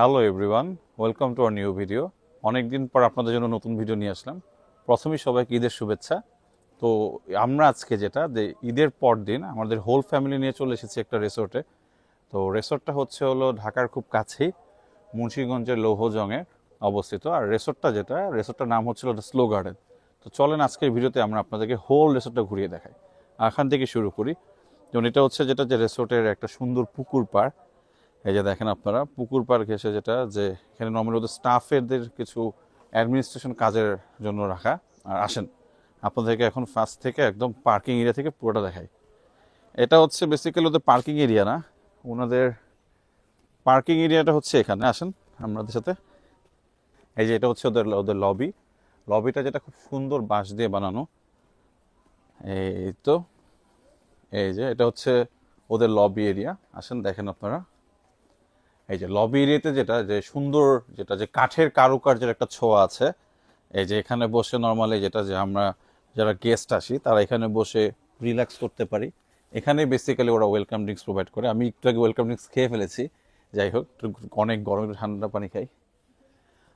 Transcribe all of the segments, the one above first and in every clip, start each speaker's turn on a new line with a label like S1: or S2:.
S1: Hello everyone, welcome to our new video. অনেকদিন পর আপনাদের জন্য নতুন ভিডিও নিয়ে আসলাম। প্রথমেই সবাইকে ঈদের শুভেচ্ছা। তো আমরা আজকে যেটা যে ঈদের পর দিন আমাদের হোল ফ্যামিলি নিয়ে চলে এসেছি একটা রিসোর্টে। তো রিসোর্টটা হলো ঢাকার খুব কাছেই, মুন্সিগঞ্জের লৌহজংয়ে অবস্থিত। আর রিসোর্টটার নাম দ্য স্লো গার্ডেন। তো চলেন আজকের ভিডিওতে আমরা আপনাদেরকে হোল রিসোর্টটা ঘুরিয়ে দেখাই। এখান থেকে শুরু করি। যেমন এটা হচ্ছে যে রিসোর্টের একটা সুন্দর পুকুর পাড়। এই যে দেখেন আপনারা পুকুর পাড় ঘেঁষে যে এখানে নর্মালি ওদের স্টাফেদের কিছু অ্যাডমিনিস্ট্রেশন কাজের জন্য রাখা। আর আসেন আপনাদেরকে এখন ফার্স্ট থেকে একদম পার্কিং এরিয়া থেকে পুরোটা দেখাই। এটা হচ্ছে বেসিক্যালি ওদের পার্কিং এরিয়া না, ওনাদের পার্কিং এরিয়াটা হচ্ছে এখানে। আসেন আমাদের সাথে। এই যে এটা হচ্ছে ওদের ওদের লবিটা যেটা খুব সুন্দর বাঁশ দিয়ে বানানো। এই তো এই যে এটা হচ্ছে ওদের লবি এরিয়া। আসেন দেখেন আপনারা, এই যে লবি এরিয়াতে যে সুন্দর যে কাঠের কারুকার্যের একটা ছোঁয়া আছে। এই যে এখানে বসে নর্মালি আমরা যারা গেস্ট আসি তারা এখানে বসে রিল্যাক্স করতে পারি। এখানে বেসিক্যালি ওরা ওয়েলকাম ড্রিঙ্কস প্রোভাইড করে। আমি একটু আগে ওয়েলকাম ড্রিঙ্কস খেয়ে ফেলেছি। যাই হোক, অনেক গরম, একটু ঠান্ডা পানি খাই।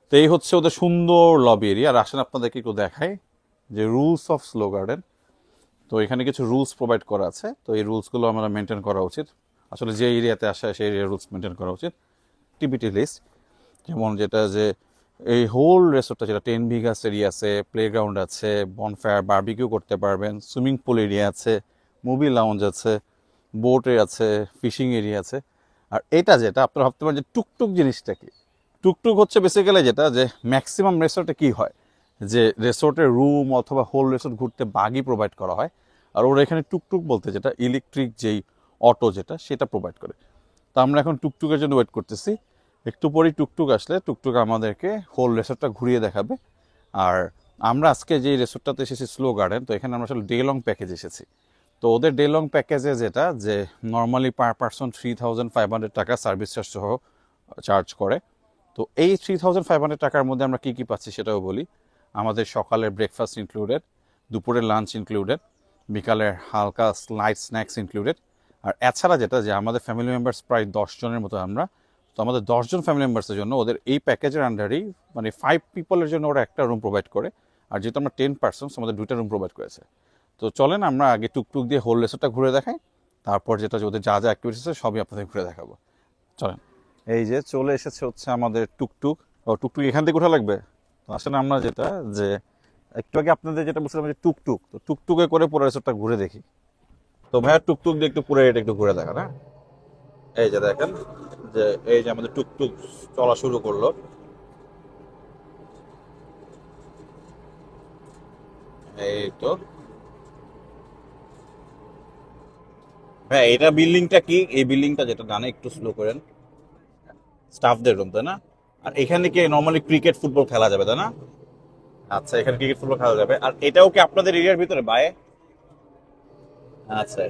S1: তো এই হচ্ছে ওদের সুন্দর লবি এরিয়া। আর আসেন আপনাদেরকে একটু দেখাই যে রুলস অফ স্লো গার্ডেন। তো এখানে কিছু রুলস প্রোভাইড করা আছে। তো এই রুলসগুলো আমরা মেনটেন করা উচিত। আসলে যে এরিয়াতে আসে সেই এরিয়ার রুলস মেনটেন করা উচিত। অ্যাক্টিভিটি লিস্ট, যেমন যে এই হোল রিসোর্টটা যেটা 10 বিঘাস এরিয়া আছে, প্লেগ্রাউন্ড আছে, বনফায়ার বারবিকিউ করতে পারবেন, সুইমিং পুল এরিয়া আছে, মুভি লাউঞ্জ আছে, বোট আছে, ফিশিং এরিয়া আছে। আর এটা যেটা আপনারা ভাবতে পারেন যে টুকটুক জিনিসটা কি, টুকটুক হচ্ছে বেসিক্যালি যে ম্যাক্সিমাম রিসোর্টে কি হয় যে রিসোর্টের রুম অথবা হোল রিসোর্ট ঘুরতে বাগি প্রোভাইড করা হয়। আর ওরা এখানে টুকটুক বলতে যেটা ইলেকট্রিক যেই অটো সেটা প্রোভাইড করে। তো আমরা এখন টুকটুকের জন্য ওয়েট করতেছি। একটু পরেই টুকটুক আসলে টুকটুক আমাদেরকে হোল রিসোর্টটা ঘুরিয়ে দেখাবে। আর আমরা আজকে যে রিসোর্টটাতে এসেছি স্লো গার্ডেন, তো এখানে আমরা আসলে ডে লং প্যাকেজ এসেছি। তো ওদের ডে লং প্যাকেজে যে নর্মালি পার পারসন 3,500 টাকা সার্ভিস চার্জ সহ চার্জ করে। তো এই 3,500 টাকার মধ্যে আমরা কী কী পাচ্ছি সেটাও বলি। আমাদের সকালের ব্রেকফাস্ট ইনক্লুডেড, দুপুরের লাঞ্চ ইনক্লুডেড, বিকালের হালকা লাইট স্ন্যাক্স ইনক্লুডেড। আর এছাড়া যে আমাদের ফ্যামিলি মেম্বার্স প্রায় 10 জনের মতো আমরা। তো আমাদের 10 জন ফ্যামিলি মেম্বার্সের জন্য ওদের এই প্যাকেজের আন্ডারেই মানে 5 পিপলের জন্য ওরা একটা রুম প্রোভাইড করে। আর যেহেতু আমরা 10 পার্সন, আমাদের 2টা রুম প্রোভাইড করেছে। তো চলেন আমরা আগে টুকটুক দিয়ে হোল রিসোর্টটা ঘুরে দেখাই, তারপর ওদের যা অ্যাক্টিভিটিস আছে সবই আপনাদের ঘুরে দেখাবো। চলেন। এই যে চলে এসেছে হচ্ছে আমাদের টুকটুক। ও টুকটুক এখান থেকে উঠা লাগবে। তো আসলে আমরা যে একটু আগে আপনাদের যেটা বলছিলাম যে টুকটুক, তো টুকটুকে করে পুরো রিসোর্টটা ঘুরে দেখি। তো ভাইয়া টুকটুক দিয়ে একটু পুরো এটা একটু ঘুরে দেখা না। এই যে দেখেন যে এই যে আমাদের টুকটুক চলা শুরু করলো। এই তো হ্যাঁ, এটা বিল্ডিংটা কি, এই বিল্ডিংটা যেটা ডানে একটু স্লো করেন, স্টাফদের রুম তাই না? আর এখানে কি নর্মালি ক্রিকেট ফুটবল খেলা যাবে তাই না? আচ্ছা, এখানে ক্রিকেট ফুটবল খেলা যাবে। আর এটাও কি আপনাদের এরিয়ার ভিতরে বায়ে? আচ্ছা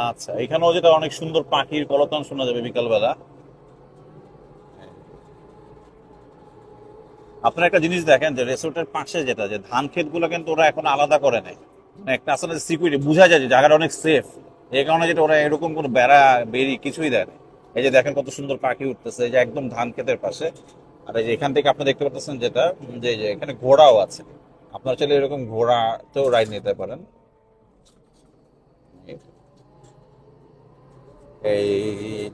S1: আচ্ছা, এখানেও যেটা অনেক সুন্দর পাখির কলতান শোনা যাবে বিকালবেলা। আপনারা একটা জিনিস দেখেন যে রিসোর্টের পাশে যে ধান ক্ষেত গুলো কিন্তু ওরা এখন আলাদা করে নেয়। মানে একটা আসলে সিকিউরিটি বোঝা যায় যে জায়গাটা অনেক সেফ। এই কারণে ওরা এরকম কোনো বেড়া বেরি কিছুই দেয় না। এই যে দেখেন কত সুন্দর পাখি উঠতেছে, এই যে একদম ধান ক্ষেতের পাশে। আর এই যে এখান থেকে আপনি দেখতে পাচ্ছেন যে এখানে ঘোড়াও আছে। আপনারা চাইলে এরকম ঘোড়াতেও রাইড নিতে পারেন। এই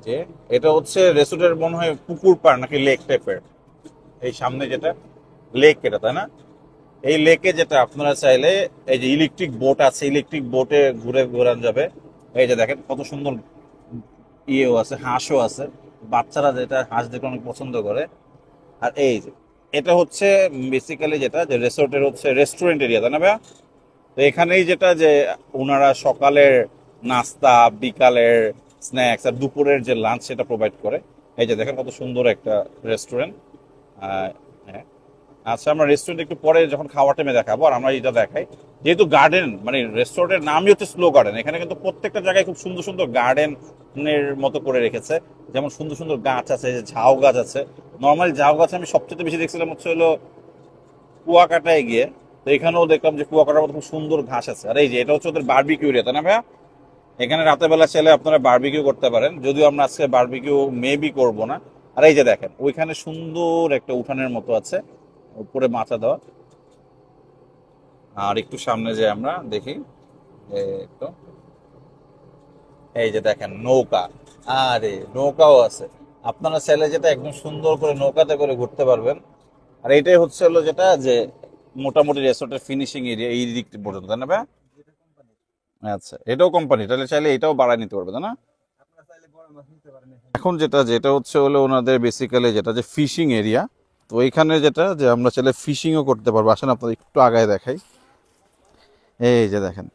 S1: যে এটা হচ্ছে রিসোর্টের মনে হয় পুকুর পাড় নাকি লেক টাইপের। এই সামনে যেটা লেক, এটা তাই না? এই লেকে আপনারা চাইলে এই যে ইলেকট্রিক বোট আছে, ইলেকট্রিক বোটে ঘুরে ঘোরানো যাবে। এই যে দেখেন কত সুন্দর ইয়েও আছে, হাঁসও আছে। বাচ্চারা হাঁস দেখে অনেক পছন্দ করে। আর এই যে এটা হচ্ছে বেসিক্যালি যে রিসোর্টের হচ্ছে রেস্টুরেন্ট এরিয়া তাই না ভাইয়া? তো এখানেই যে ওনারা সকালের নাস্তা, বিকালের স্ন্যাক্স আর দুপুরের যে লাঞ্চ সেটা প্রোভাইড করে। এই যে দেখেন কত সুন্দর একটা রেস্টুরেন্ট। হ্যাঁ, আচ্ছা আমরা রেস্টুরেন্ট একটু পরে যখন খাওয়ার টাইমে দেখাবো। আর আমরা এটা দেখাই যেহেতু গার্ডেন, মানে রেস্টুরেন্টের নামই হচ্ছে স্লো গার্ডেন। এখানে কিন্তু প্রত্যেকটা জায়গায় খুব সুন্দর সুন্দর গার্ডেনের মতো করে রেখেছে। যেমন সুন্দর সুন্দর গাছ আছে, ঝাউ গাছ আছে। নর্মালি ঝাউ গাছ আমি সবচেয়ে বেশি দেখছিলাম হলো কুয়াকাটায় গিয়ে। তো এখানেও দেখলাম যে কুয়াকাটার মতো খুব সুন্দর ঘাস আছে। আর এই যে এটা হচ্ছে ওদের বারবিকিউ এরিয়া তাই না ভাইয়া? এখানে রাতের বেলা চাইলে আপনারা বারবিকিউ করতে পারেন, যদিও আমরা আজকে বারবিকিউ মেবি করবো না। আর এই যে দেখেন ওইখানে সুন্দর একটা উঠানের মতো আছে, উপরে মাচা দেওয়া। আর একটু সামনে যে আমরা দেখি, একটু এই যে দেখেন নৌকা, আরে নৌকাও আছে। আপনারা চাইলে যেটা একদম সুন্দর করে নৌকাতে করে ঘুরতে পারবেন। আর এইটাই হচ্ছে হলো যেটা যে মোটামুটি রেসর্টের ফিনিশিং এরিয়া এই দিক পর্যন্ত, তাই না ভাই? আচ্ছা, এটাও কোম্পানি, তাহলে চাইলে এটাও বাড়ায় নিতে পারবে, তাই না? এখন যেটা যেটা হচ্ছে হলো ওনাদের বেসিক্যালি যেটা যে ফিশিং এরিয়া। তো এইখানে যেটা যে আমরা চাইলে ফিশিংও করতে পারবো। আসেন আপনাদের একটু আগায় দেখাই। এই যে দেখেন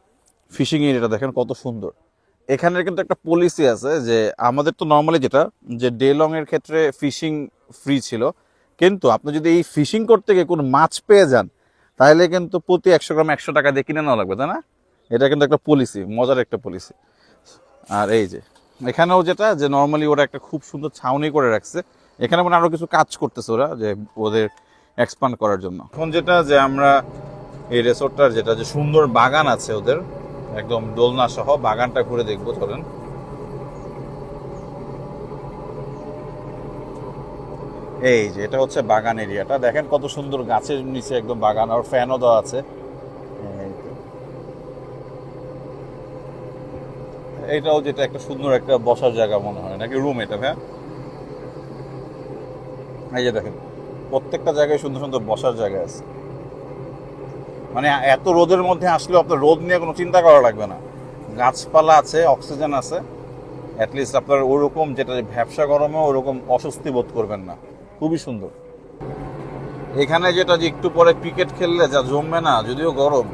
S1: ফিশিং এরিয়াটা দেখেন কত সুন্দর। এখানের কিন্তু একটা পলিসি আছে যে আমাদের তো নর্মালি যেটা যে ডে লং এর ক্ষেত্রে ফিশিং ফ্রি ছিল, কিন্তু আপনি যদি এই ফিশিং করতে গিয়ে কোনো মাছ পেয়ে যান তাহলে কিন্তু প্রতি 100 গ্রাম 100 টাকা দিয়ে কিনে নেওয়া লাগবে, তাই না? এটা কিন্তু একটা পলিসি, মজার একটা পলিসি। আর এই যে এখানেও যেটা যে নর্মালি ওরা একটা খুব সুন্দর ছাউনি করে রাখছে। এখানে মানে আরো কিছু কাজ করতেছে ওরা যে ওদের এক্সপান্ড করার জন্য। এখন যেটা যে আমরা এই রিসোর্টটার যেটা যে সুন্দর বাগান আছে ওদের, একদম দোলনা সহ বাগানটা ঘুরে দেখবো, চলেন। এই যে এটা হচ্ছে বাগান এরিয়াটা, দেখেন কত সুন্দর, গাছের নিচে একদম বাগান, আর ফ্যানও দেওয়া আছে। এই তো। এটাও যেটা একটা সুন্দর একটা বসার জায়গা মনে হয়, নাকি রুম এটা ভাই? এই যে দেখেন প্রত্যেকটা জায়গায় সুন্দর সুন্দর বসার জায়গা আছে। মানে এত রোদের মধ্যে আসলেও আপনার রোদ নিয়ে কোনো চিন্তা করা লাগবে না, গাছপালা আছে, অক্সিজেন আছে। অ্যাটলিস্ট আপনার ওরকম যেটা ভ্যাবসা গরমে ওরকম অস্বস্তি বোধ করবেন না। খুবই সুন্দর। এখানে যেটা যে একটু পরে ক্রিকেট খেললে যা জমবে না, যদিও গরম।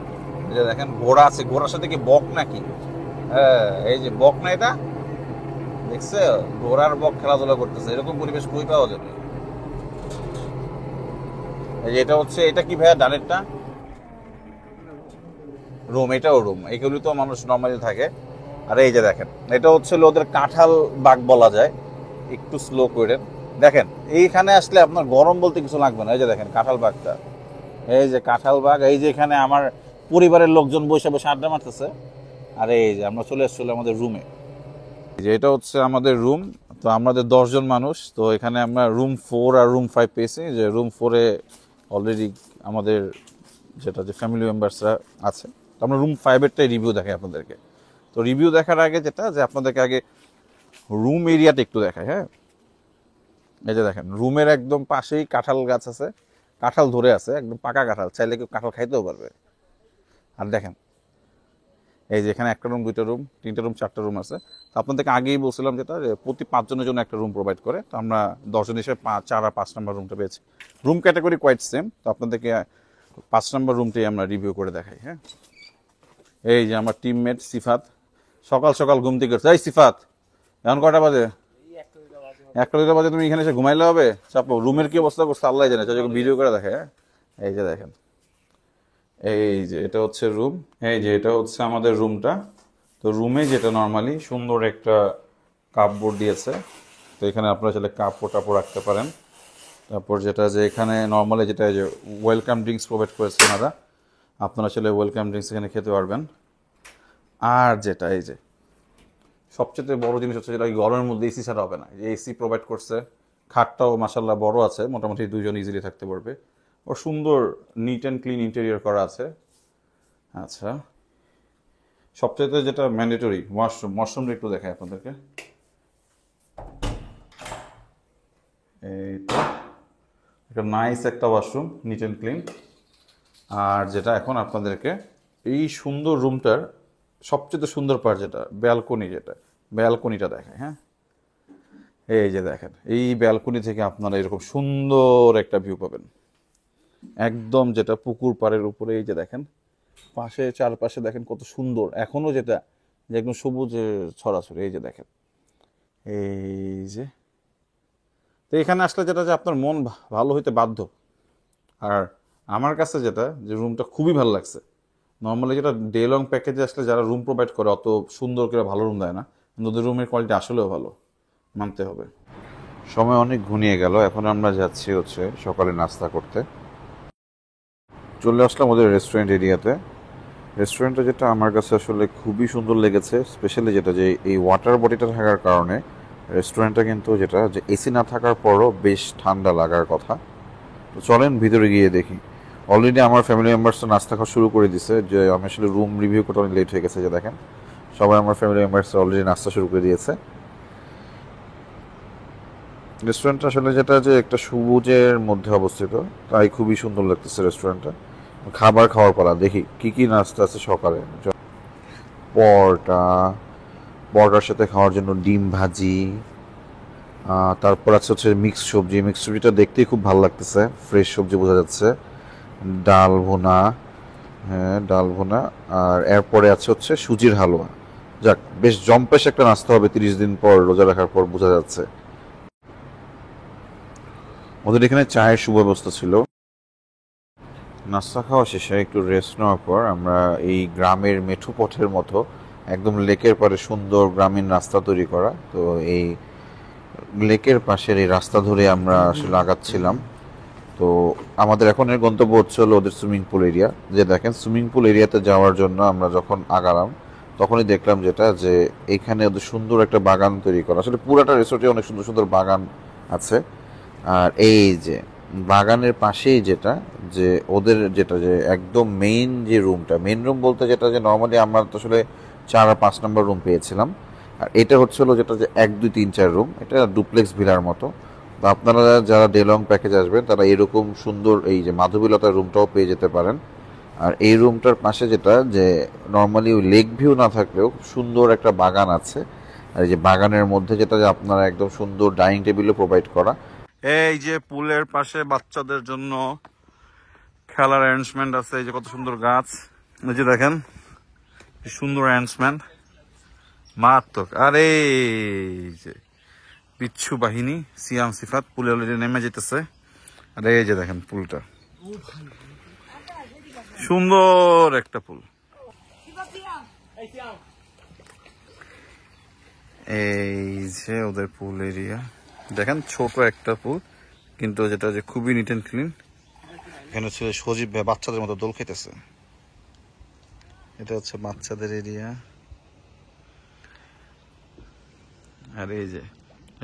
S1: এই যে দেখেন ঘোড়া আছে, ঘোড়ার সাথে কি বক নাকি? হ্যাঁ, এই যে বক না, এটা দেখছে ঘোড়ার বক খেলাধুলা করতেছে, এরকম পরিবেশ কই পাওয়া যাবে? এই যে এটা হচ্ছে, এটা কি ভাইয়া ডানেরটা? রুম, এটাও রুম, এগুলি তো মানুষ নর্মালি থাকে। আর এই যে দেখেন এটা হচ্ছে ওদের কাঁঠাল বাগ বলা যায়। একটু স্লো করে দেখেন, এইখানে আসলে আপনার গরম বলতে কিছু লাগবে না। এই যে দেখেন কাঁঠাল বাগটা, এই যে কাঁঠাল বাগ, এই যে এখানে আমার পরিবারের লোকজন বসে বসে আড্ডা মারতেছে। আর এই যে আমরা চলে এসেছিলাম আমাদের রুমে। যে এটা হচ্ছে আমাদের রুম। তো আমাদের 10 জন মানুষ, তো এখানে আমরা রুম 4 আর রুম 5 পেয়েছি। যে রুম 4-এ অলরেডি আমাদের যেটা যে ফ্যামিলি মেম্বার্সরা আছে। তো আমরা রুম 5-এরটাই রিভিউ দেখাই আপনাদেরকে। তো রিভিউ দেখার আগে যেটা যে আপনাদেরকে আগে রুম এরিয়াটা একটু দেখাই, হ্যাঁ। এই যে দেখেন রুমের একদম পাশেই কাঁঠাল গাছ আছে, কাঁঠাল ধরে আছে, একদম পাকা কাঁঠাল, চাইলে কেউ কাঁঠাল খাইতেও পারবে। আর দেখেন এই যে এখানে একটা রুম, 2টা রুম, 3টে রুম, 4টে রুম আছে। তো আপনাদেরকে আগেই বলছিলাম যেটা যে প্রতি 5 জনের জন্য একটা রুম প্রোভাইড করে। তো আমরা 10 জন হিসেবে 4 আর 5 নম্বর রুমটা পেয়েছি। Room category quite same. তো আপনাদেরকে 5 নম্বর রুমটাই আমরা রিভিউ করে দেখাই, হ্যাঁ। এই যে আমার টিমমেট সিফাত সকাল সকাল ঘুম থেকে উঠছে। এই সিফাত, এখন কটা বাজে? 1টা 2টা বাজে তুমি এখানে এসে ঘুমাইলে হবে? চাপো, রুমের কি অবস্থা করছে আল্লাহ জানে, ভিডিও করে দেখে, হ্যাঁ। এই যে দেখেন, এই যে এটা হচ্ছে রুম, এই যে এটা হচ্ছে আমাদের রুমটা। তো রুমে যেটা নর্মালি সুন্দর একটা কাপবোর্ড দিয়েছে। তো এখানে আপনারা চাইলে কাপড় টাপড় রাখতে পারেন। তারপর যেটা যে এখানে নর্মালি যেটা যে ওয়েলকাম ড্রিঙ্কস প্রোভাইড করেছে ওনারা, আপনারা চাইলে ওয়েলকাম ড্রিঙ্কস এখানে খেতে পারবেন। আর যেটা এই যে সবচেয়ে বড় জিনিস হচ্ছে যেটা গরমের মধ্যে এসি ছাড়া হবে না, এসি প্রোভাইড করছে। খাটটাও মাসাল্লাহ বড় আছে, মোটামুটি 2 জন ইজিলি থাকতে পারবে। ওর সুন্দর নিট অ্যান্ড ক্লিন ইন্টেরিয়র করা আছে। আচ্ছা, সবচাইতে যেটা ম্যান্ডেটরি ওয়াশরুম, ওয়াশরুমটা একটু দেখাই আপনাদেরকে। এই তো একটা নাইস একটা ওয়াশরুম, নিট অ্যান্ড ক্লিন। আর যেটা এখন আপনাদেরকে এই সুন্দর রুমটার সবচেয়ে সুন্দর পার্ট যেটা ব্যালকনি, যেটা ব্যালকনিটা দেখায়, হ্যাঁ। এই যে দেখেন এই ব্যালকনি থেকে আপনারা এরকম সুন্দর একটা ভিউ পাবেন, একদম যেটা পুকুর পাড়ের উপরে। এই যে দেখেন পাশে চারপাশে দেখেন কত সুন্দর, এখনো যেটা যে একদম সবুজ ছড়াছড়ি। এই যে দেখেন এই যে, তো এখানে আসলে যেটা যে আপনার মন ভালো হইতে বাধ্য। আর আমার কাছে যেটা যে রুমটা খুবই ভালো লাগছে। নর্মালি যেটা ডে লং প্যাকেজে আসলে যারা রুম প্রোভাইড করে অত সুন্দর করে ভালো রুম দেয় না, কিন্তু ওদের রুমের কোয়ালিটি আসলেও ভালো, মানতে হবে। সময় অনেক ঘনিয়ে গেল, এখন আমরা যাচ্ছি হচ্ছে সকালে নাস্তা করতে। চলে আসলাম ওদের রেস্টুরেন্ট এরিয়াতে। রেস্টুরেন্টটা যেটা আমার কাছে আসলে খুবই সুন্দর লেগেছে, স্পেশালি যেটা যে এই ওয়াটার বডিটা থাকার কারণে
S2: রেস্টুরেন্টটা কিন্তু যেটা যে এসি না থাকার পরও বেশ ঠান্ডা লাগার কথা। তো চলেন ভিতরে গিয়ে দেখি। অলরেডি আমার ফ্যামিলি মেম্বার্স তো নাস্তা খাওয়া শুরু করে দিছে, যে আমি আসলে রুম রিভিউ করতে অনেক লেট হয়ে গেছে। যে দেখেন সবাই আমার ফ্যামিলি মেম্বার্স অলরেডি নাস্তা শুরু করে দিয়েছে। রেস্টুরেন্টটা আসলে যেটা যে একটা সবুজের মধ্যে অবস্থিত, তাই খুবই সুন্দর লাগতেছে রেস্টুরেন্টটা। খাবার খাওয়ার পালা, দেখি কি কি নাস্তা আছে সকালে। পরোটা, পরোটার সাথে খাওয়ার জন্য ডিম ভাজি, তারপর আছে হচ্ছে মিক্স সবজি। মিক্স সবজিটা দেখতেই খুব ভালো লাগতেছে, ফ্রেশ সবজি বোঝা যাচ্ছে। ডাল ভুনা, হ্যাঁ ডাল ভুনা। আর এরপরে আছে হচ্ছে সুজির হালুয়া। যাক, বেশ জম্পেশ একটা নাস্তা হবে 30 দিন পর রোজা রাখার পর, বোঝা যাচ্ছে। ওদের এখানে চায়ের সুব্যবস্থা ছিল। নাস্তা খাওয়া শেষে একটু রেস্ট নেওয়ার পর আমরা এই গ্রামের মেঠো পথের মতো একদম লেকের পাড়ে সুন্দর গ্রামীণ রাস্তা তৈরি করা, তো এই লেকের পাশের এই রাস্তা ধরে আমরা আসলে আগাচ্ছিলাম। তো আমাদের এখনের গন্তব্য হচ্ছে হলো ওদের সুইমিং পুল এরিয়া। যে দেখেন সুইমিং পুল এরিয়াতে যাওয়ার জন্য আমরা যখন আগালাম তখনই দেখলাম যেটা যে এখানে ওদের সুন্দর একটা বাগান তৈরি করা। আসলে পুরাটা রিসোর্টে অনেক সুন্দর সুন্দর বাগান আছে। আর এই যে বাগানের পাশেই যেটা যে ওদের যেটা যে একদম মেইন যে রুমটা, মেইন রুম বলতে যেটা যে নর্মালি আমরা তো আসলে 4 আর 5 নম্বর রুম পেয়েছিলাম, আর এটা হচ্ছে হলো যেটা যে 1 2 3 4 রুম। এটা ডুপ্লেক্স ভিলার মতো। তো আপনারা যারা ডে লং প্যাকেজ আসবেন তারা এরকম সুন্দর এই যে মাধবীলতার রুমটাও পেয়ে যেতে পারেন। আর এই রুমটার পাশে যেটা যে নর্মালি ওই লেক ভিউ না থাকলেও খুব সুন্দর একটা বাগান আছে। আর এই যে বাগানের মধ্যে যেটা যে আপনারা একদম সুন্দর ডাইনিং টেবিলও প্রোভাইড করা।
S1: এই যে পুলের পাশে বাচ্চাদের জন্য খেলার অ্যারেঞ্জমেন্ট আছে। এই যে কত সুন্দর গাছ, এই যে দেখেন কি সুন্দর অ্যারেঞ্জমেন্ট, মারাত্মক। আর এই যে বিচ্ছু বাহিনী সিয়াম সিফাত পুলে অলরেডি নেমে যেতেছে। আর এই যে দেখেন পুলটা, সুন্দর একটা পুল। এই যে ওদের পুল এরিয়া দেখেন, ছোট একটা পুল কিন্তু যেটা যে খুবই নিট অ্যান্ড ক্লিন। এখানে হচ্ছে সজীব ভাই বাচ্চাদের মতো দোল খেতেছে। এটা হচ্ছে বাচ্চাদের এরিয়া। আর এই যে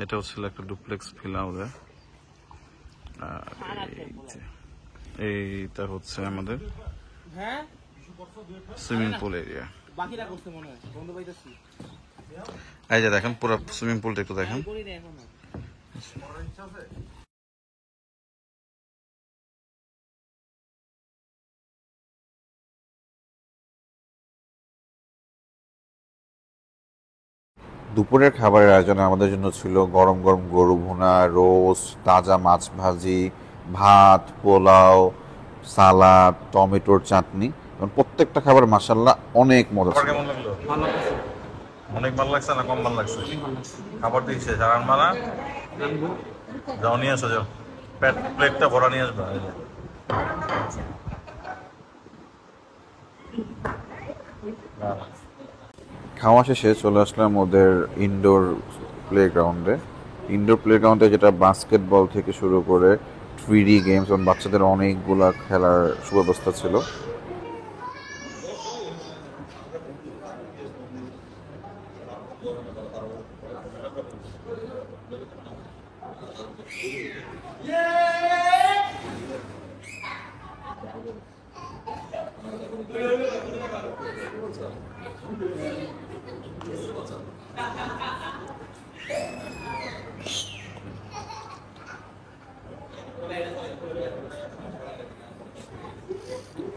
S1: এটা হচ্ছে একটা ডুপ্লেক্স ভিলা ওদের। আর এইটা হচ্ছে আমাদের সুইমিং পুল এরিয়া। এই যে দেখেন পুরো সুইমিং পুলটা একটু দেখেন।
S2: দুপুরের খাবারের আয়োজনে আমাদের জন্য ছিল গরম গরম গরু ভুনা, রোস্ট, তাজা মাছ ভাজি, ভাত, পোলাও, সালাদ, টমেটোর চাটনি। এবং প্রত্যেকটা খাবার মাশাআল্লাহ অনেক মজা ছিল।
S1: কেমন লাগলো? অনেক ভালো লাগছে না কম ভালো লাগছে? খাবার দিয়েছে জানান মানা, যাও নিয়ে আসো, যাও প্লেটটা ভরা নিয়ে আসবা।
S2: খাওয়া শেষে চলে আসলাম ওদের ইনডোর প্লেগ্রাউন্ডে। ইনডোর প্লেগ্রাউন্ডে যেটা বাস্কেটবল থেকে শুরু করে 3D গেমস এবং বাচ্চাদের অনেকগুলা খেলার সুব্যবস্থা ছিল।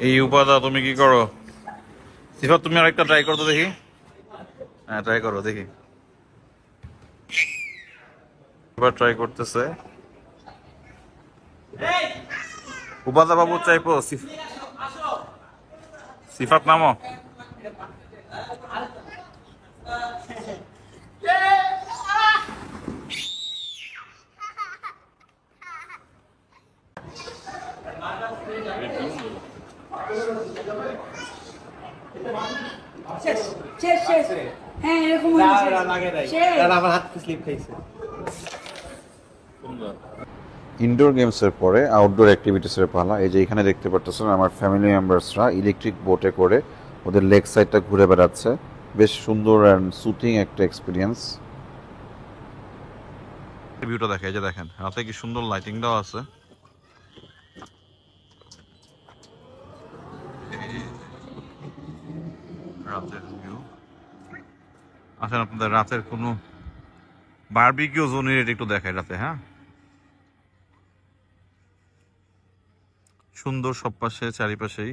S1: এই উপাদা তুমি কি করো? সিফাত তুমি আরেকটা ট্রাই করো তো দেখি। হ্যাঁ ট্রাই করো দেখি। এবার ট্রাই করতেছে উপাদা বাবু। চাইপো সিফাত নামো।
S3: হ্যাঁ এরকম আমার হাত স্লিপ খাইছে।
S2: ইনডোর গেমসের পরে আউটডোর অ্যাক্টিভিটিসের পালা। এই যে এখানে দেখতে পাচ্ছেন আমার ফ্যামিলি মেম্বার্সরা ইলেকট্রিক বোটে করে ওদের লেক সাইডটা ঘুরে বেড়াচ্ছে। বেশ সুন্দর অ্যান্ড সুথিং একটা এক্সপিরিয়েন্স।
S1: ভিউটা দেখে, এই যে দেখেন রাতে কি সুন্দর লাইটিং দেওয়া আছে। রাতের ভিউ। আসেন আপনাদের রাতের কোনো বারবিকিউ জোনের একটু দেখাই রাতে। হ্যাঁ, সুন্দর সব পাশে চারিপাশেই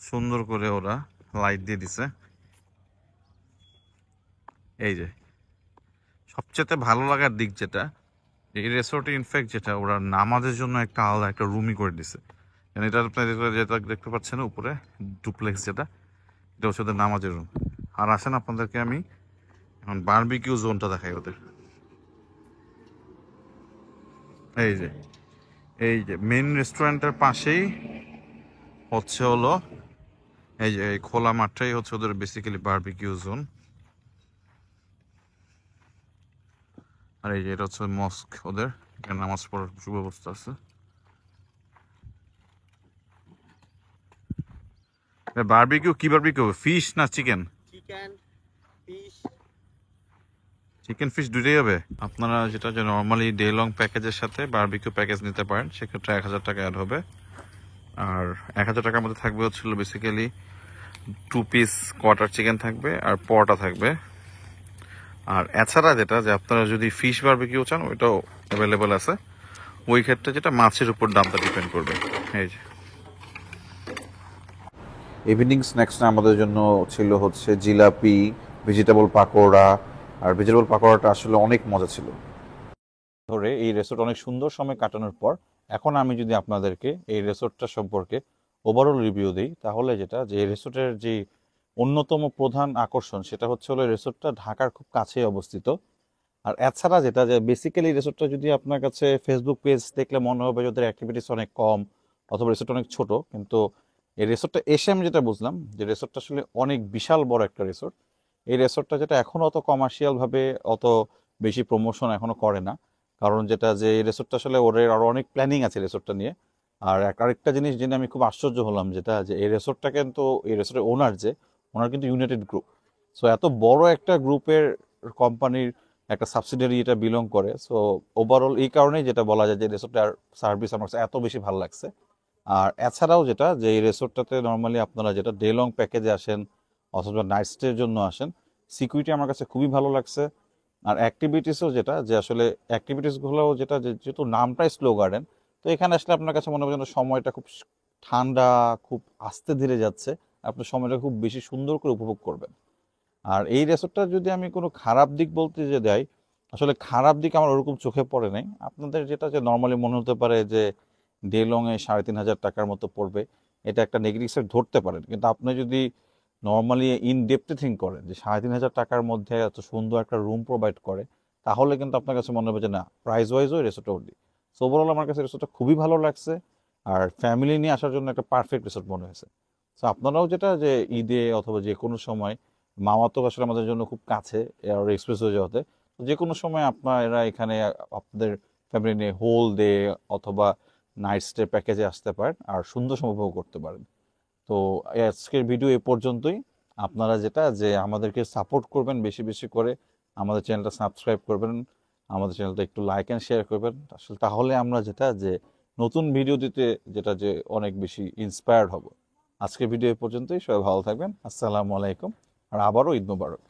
S1: সুন্দর করে ওরা লাইট দিয়ে দিছে। এই যে সবচেয়ে ভালো লাগার দিক যেটা, এই রিসোর্টে ইনফ্যাক্ট যেটা ওরা নামাজের জন্য একটা আলাদা একটা রুমই করে দিছে। এটা আপনার যেটা দেখতে পাচ্ছেন উপরে ডুপ্লেক্স, যেটা এটা হচ্ছে ওদের নামাজের রুম। আর আসেন আপনাদেরকে আমি এখন বারবিকিউ জোনটা দেখাই ওদের। এই যে মেইন রেস্টুরেন্টের পাশেই হচ্ছে হলো এই যে এই খোলা মাঠটাই হচ্ছে ওদের বেসিক্যালি বারবিকিউ জোন। আর এই যে এটা হচ্ছে মস্ক ওদের, এখানে নামাজ পড়ার সুব্যবস্থা আছে। বারবিকিউ কি বারবিকিউ, ফিশ না chicken?
S3: Chicken fish,
S1: chicken fish দুইটাই হবে। আপনারা যেটা যে নর্মালি ডে লং প্যাকেজের সাথে বারবিকিউ প্যাকেজ নিতে পারেন, সেক্ষেত্রে 1000 টাকা অ্যাড হবে। আর 1000 টাকার মধ্যে থাকবে হচ্ছিল বেসিক্যালি 2 পিস কোয়ার্টার চিকেন থাকবে আর পরোটা থাকবে। আর এছাড়া যেটা যে আপনারা যদি ফিশ বারবিকিউ চান ওইটাও অ্যাভেলেবেল আছে। ওই ক্ষেত্রে যেটা মাছের উপর দামটা ডিপেন্ড করবে। এই যে
S2: ইভিনিং স্ন্যাক্সটা আমাদের জন্য ছিল হচ্ছে জিলাপি, ভেজিটেবল পাকোড়া। আর ভেজিটেবল পাকোড়াটা আসলে অনেক মজা ছিল।
S1: ধরে এই রিসোর্ট অনেক সুন্দর সময় কাটানোর পর এখন আমি যদি আপনাদেরকে এই রিসোর্টটা সম্পর্কে ওভারঅল রিভিউ দিই, তাহলে যেটা যে এই রিসোর্টের যে অন্যতম প্রধান আকর্ষণ সেটা হচ্ছে হলো রিসোর্টটা ঢাকার খুব কাছেই অবস্থিত। আর এছাড়া যেটা যে বেসিক্যালি রিসোর্টটা যদি আপনার কাছে ফেসবুক পেজ দেখলে মনে হবে যে ওদের অ্যাক্টিভিটিস অনেক কম অথবা রিসোর্ট অনেক ছোট, কিন্তু এই রিসোর্টটা এসে আমি যেটা বুঝলাম যে রিসোর্টটা আসলে অনেক বিশাল বড় একটা রিসোর্ট। এই রিসোর্টটা যেটা এখনো অত কমার্শিয়াল ভাবে অত বেশি প্রমোশন এখনো করে না, কারণ যেটা যে এই রিসোর্টটা আসলে ওদের আরো অনেক প্ল্যানিং আছে রিসোর্টটা নিয়ে। আর আরেকটা জিনিস জেনে আমি খুব আশ্চর্য হলাম যেটা যে এই রিসোর্টটা কিন্তু এই রিসোর্টের ওনার কিন্তু ইউনাইটেড গ্রুপ। সো এত বড় একটা গ্রুপের কোম্পানির একটা সাবসিডিয়ারি এটা বিলং করে। সো ওভারঅল এই কারণেই যেটা বলা যায় যে রিসোর্টটার সার্ভিস আমার কাছে এত বেশি ভালো লাগছে। আর এছাড়াও যেটা যে এই রিসোর্টটাতে নর্মালি আপনারা যেটা ডে লং প্যাকেজে আসেন অথবা নাইট স্টের জন্য আসেন, সিকিউরিটি আমার কাছে খুবই ভালো লাগছে। আর অ্যাক্টিভিটিসও যেটা যে আসলে অ্যাক্টিভিটিসগুলোও যেটা যেহেতু নামটাই স্লো গার্ডেন, তো এখানে আসলে আপনার কাছে মনে হবে যেন সময়টা খুব ঠান্ডা, খুব আস্তে ধীরে যাচ্ছে, আপনি সময়টা খুব বেশি সুন্দর করে উপভোগ করবেন। আর এই রিসোর্টটা যদি আমি কোনো খারাপ দিক বলতে যে দেয়, আসলে খারাপ দিক আমার ওরকম চোখে পড়ে নাই। আপনাদের যেটা যে নর্মালি মনে হতে পারে যে ডে লংয়ে 3500 টাকার মতো পড়বে, এটা একটা নেগেটিভ সাইড ধরতে পারেন, কিন্তু আপনি যদি নর্মালি ইন ডেপথে থিঙ্ক করেন যে 3500 টাকার মধ্যে এত সুন্দর একটা রুম প্রোভাইড করে, তাহলে কিন্তু আপনার কাছে মনে হবে যে না, প্রাইস ওয়াইজও রিসোর্টটা উঠবে। সো ওভারঅল আমার কাছে রিসোর্টটা খুবই ভালো লাগছে। আর ফ্যামিলি নিয়ে আসার জন্য একটা পারফেক্ট রিসোর্ট মনে হয়েছে। সো আপনারাও যেটা যে ঈদে অথবা যে কোনো সময়, মামাতো আসলে আমাদের জন্য খুব কাছে আর এক্সপ্রেস হয়ে যাওয়াতে, তো যে কোনো সময় আপনারা এখানে আপনাদের ফ্যামিলি নিয়ে হোল ডে অথবা নাইট স্টে প্যাকেজে আসতে পারেন আর সুন্দর সময় উপভোগ করতে পারেন। তো আজকের ভিডিও এ পর্যন্তই। আপনারা যেটা যে আমাদেরকে সাপোর্ট করবেন বেশি বেশি করে, আমাদের চ্যানেলটা সাবস্ক্রাইব করবেন, আমাদের চ্যানেলটা একটু লাইক অ্যান্ড শেয়ার করবেন, আসলে তাহলে আমরা যেটা যে নতুন ভিডিও দিতে যেটা যে অনেক বেশি ইন্সপায়ার্ড হব। আজকের ভিডিও এ পর্যন্তই, সবাই ভালো থাকবেন, আসসালামু আলাইকুম, আর আবারও ঈদ মোবারক।